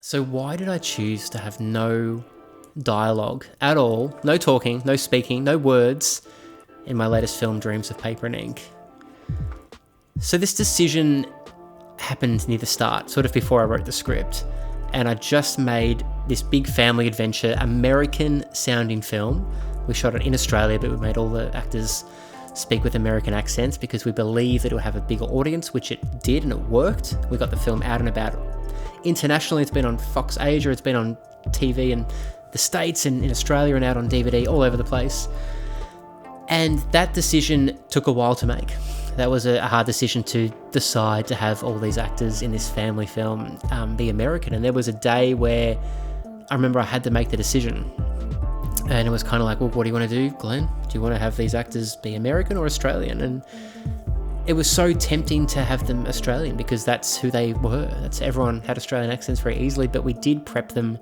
So why did I choose to have no dialogue at all, no talking, no speaking, no words in my latest film, Dreams of Paper and Ink? So this decision happened near the start, sort of before I wrote the script, and I just made this big family adventure, American-sounding film. We shot it in Australia, but we made all the actors speak with American accents because we believed that it would have a bigger audience, which it did, and it worked. We got the film out and about internationally. It's been on Fox Asia, it's been on TV in the States and in Australia, and out on DVD all over the place. And that decision took a while to make. That was a hard decision to decide to have all these actors in this family film be American. And there was a day where I remember I had to make the decision. And it was kind of like, well, what do you want to do, Glenn? Do you want to have these actors be American or Australian? And it was so tempting to have them Australian because that's who they were. Everyone had Australian accents very easily, but we did prep them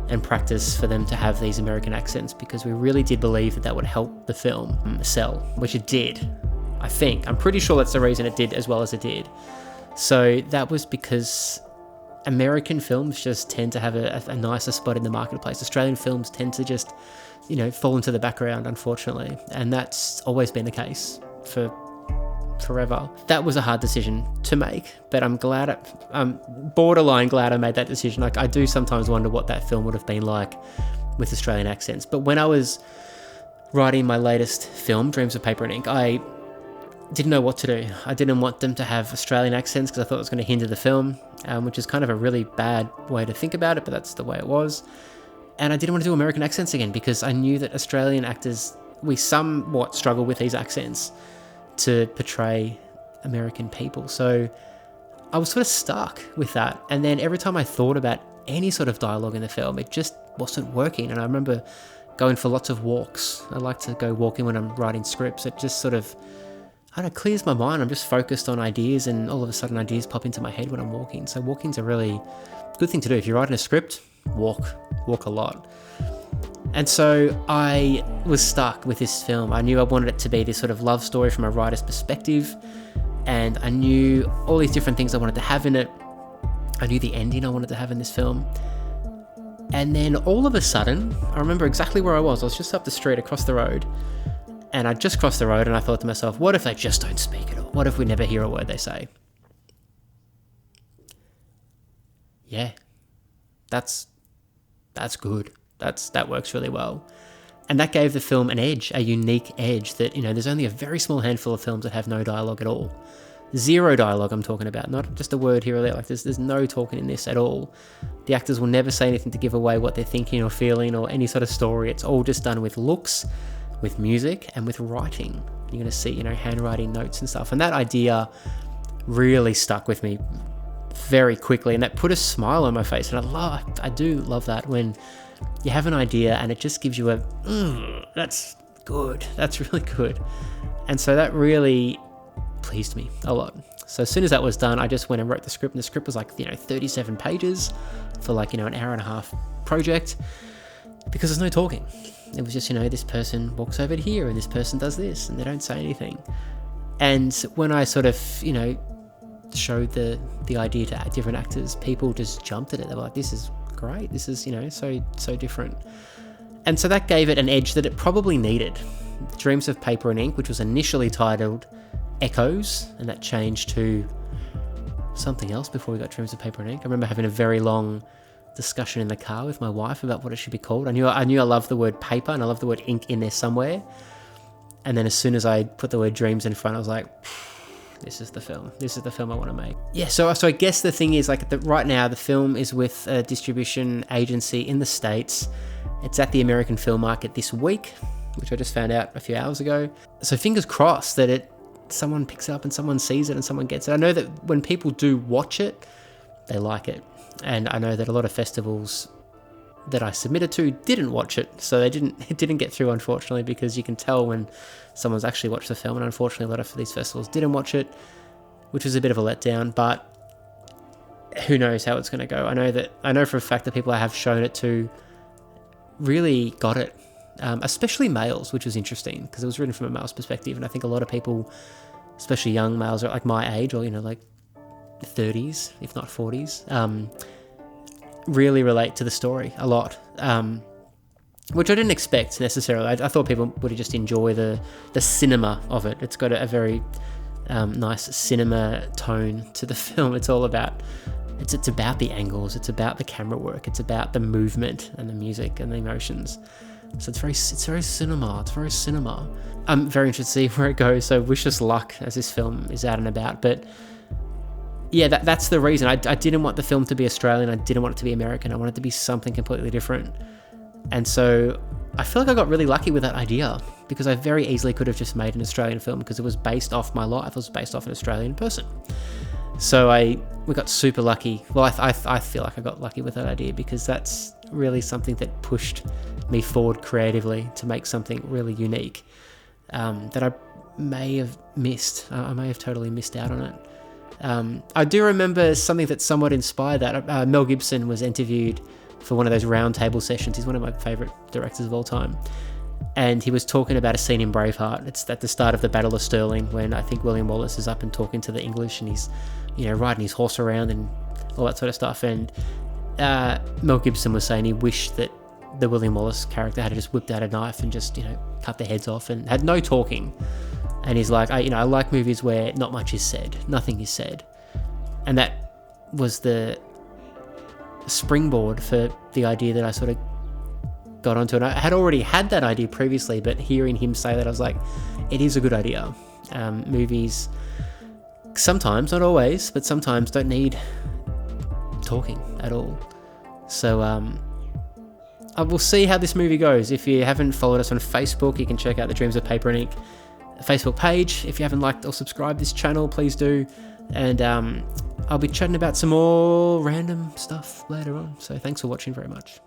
and practice for them to have these American accents because we really did believe that that would help the film sell, which it did, I think. I'm pretty sure that's the reason it did as well as it did. So that was because American films just tend to have a nicer spot in the marketplace. Australian films tend to just, fall into the background, unfortunately. And that's always been the case for forever. That was a hard decision to make, but I'm borderline glad I made that decision. Like, I do sometimes wonder what that film would have been like with Australian accents. But when I was writing my latest film, Dreams of Paper and Ink, I didn't know what to do. I didn't want them to have Australian accents because I thought it was going to hinder the film, which is kind of a really bad way to think about it, but that's the way it was. And I didn't want to do American accents again because I knew that Australian actors, we somewhat struggle with these accents to portray American people. So I was sort of stuck with that. And then every time I thought about any sort of dialogue in the film, it just wasn't working. And I remember going for lots of walks. I like to go walking when I'm writing scripts. It just sort of, clears my mind. I'm just focused on ideas, and all of a sudden ideas pop into my head when I'm walking. So walking's a really good thing to do. If you're writing a script, walk a lot. And so I was stuck with this film. I knew I wanted it to be this sort of love story from a writer's perspective, and I knew all these different things I wanted to have in it. I knew the ending I wanted to have in this film. And then all of a sudden, I remember exactly where I was. I was just up the street, across the road, and I just crossed the road, and I thought to myself, what if they just don't speak at all? What if we never hear a word they say? Yeah, that's good. That works really well. And that gave the film an edge, a unique edge that, there's only a very small handful of films that have no dialogue at all. Zero dialogue I'm talking about, not just a word here or there. Like there's no talking in this at all. The actors will never say anything to give away what they're thinking or feeling or any sort of story. It's all just done with looks, with music, and with writing. You're going to see, handwriting notes and stuff. And that idea really stuck with me very quickly, and that put a smile on my face. And I do love that when you have an idea and it just gives you that's good. That's really good. And so that really pleased me a lot. So as soon as that was done, I just went and wrote the script, and the script was 37 pages for an hour and a half project, because there's no talking. It was just, this person walks over to here and this person does this, and they don't say anything. And when I sort of, showed the idea to different actors, people just jumped at it. They were like, this is great. This is, so different. And so that gave it an edge that it probably needed. Dreams of Paper and Ink, which was initially titled Echoes, and that changed to something else before we got Dreams of Paper and Ink. I remember having a very long discussion in the car with my wife about what it should be called. I knew I loved the word paper and I loved the word ink in there somewhere. And then as soon as I put the word dreams in front, I was like, this is the film. This is the film I want to make. Yeah, so I guess the thing is, right now, the film is with a distribution agency in the States. It's at the American film market this week, which I just found out a few hours ago. So fingers crossed that someone picks it up and someone sees it and someone gets it. I know that when people do watch it, they like it. And I know that a lot of festivals that I submitted to didn't watch it, so it didn't get through, unfortunately, because you can tell when someone's actually watched the film, and unfortunately a lot of these festivals didn't watch it, which was a bit of a letdown. But who knows how it's going to go. I know for a fact that people I have shown it to really got it, especially males, which was interesting because it was written from a male's perspective, and I think a lot of people, especially young males, are like my age, or 30s, if not 40s, really relate to the story a lot, which I didn't expect necessarily. I thought people would just enjoy the cinema of it. It's got a very nice cinema tone to the film. It's all about it's about the angles, it's about the camera work, it's about the movement and the music and the emotions. So it's very cinema. I'm very interested to see where it goes. So wish us luck as this film is out and about. But yeah, that's the reason. I didn't want the film to be Australian. I didn't want it to be American. I wanted it to be something completely different. And so I feel like I got really lucky with that idea, because I very easily could have just made an Australian film because it was based off my life. It was based off an Australian person. So we got super lucky. Well, I feel like I got lucky with that idea, because that's really something that pushed me forward creatively to make something really unique that I may have missed. I may have totally missed out on it. I do remember something that somewhat inspired that. Mel Gibson was interviewed for one of those roundtable sessions. He's one of my favourite directors of all time. And he was talking about a scene in Braveheart. It's at the start of the Battle of Stirling, when I think William Wallace is up and talking to the English, and he's, riding his horse around and all that sort of stuff. And Mel Gibson was saying he wished that the William Wallace character had just whipped out a knife and just, cut their heads off and had no talking. And he's like, I like movies where not much is said, nothing is said. And that was the springboard for the idea that I sort of got onto. And I had already had that idea previously, but hearing him say that, I was like, it is a good idea. Movies sometimes, not always, but sometimes don't need talking at all. So I will see how this movie goes. If you haven't followed us on Facebook, you can check out the Dreams of Paper and Ink Facebook page. If you haven't liked or subscribed this channel, please do. And I'll be chatting about some more random stuff later on. So thanks for watching very much.